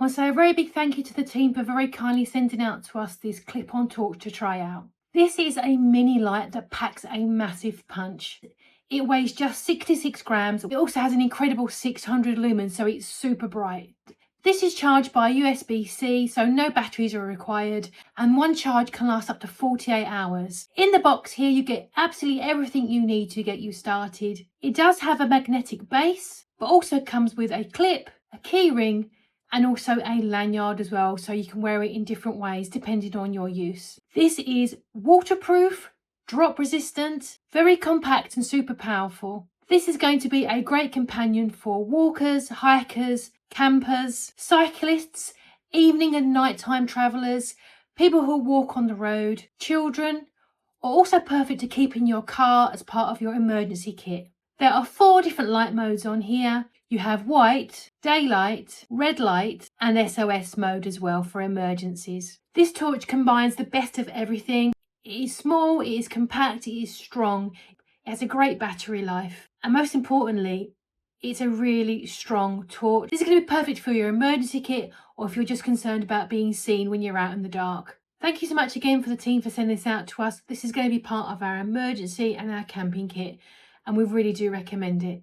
want to say a very big thank you to the team for very kindly sending out to us this clip-on torch to try out. This is a mini light that packs a massive punch. It weighs just 66 grams. It also has an incredible 600 lumens, so it's super bright. This is charged by USB-C, so no batteries are required, and one charge can last up to 48 hours. In the box here, you get absolutely everything you need to get you started. It does have a magnetic base, but also comes with a clip, a key ring, and also a lanyard as well, so you can wear it in different ways depending on your use. This is waterproof, drop resistant, very compact and super powerful. This is going to be a great companion for walkers, hikers, campers, cyclists, evening and nighttime travellers, people who walk on the road, children, or also perfect to keep in your car as part of your emergency kit. There are 4 different light modes on here. You have white, daylight, red light, and SOS mode as well for emergencies. This torch combines the best of everything. It is small, it is compact, it is strong, it has a great battery life, and most importantly, it's a really strong torch. This is going to be perfect for your emergency kit or if you're just concerned about being seen when you're out in the dark. Thank you so much again for the team for sending this out to us. This is going to be part of our emergency and our camping kit, and we really do recommend it.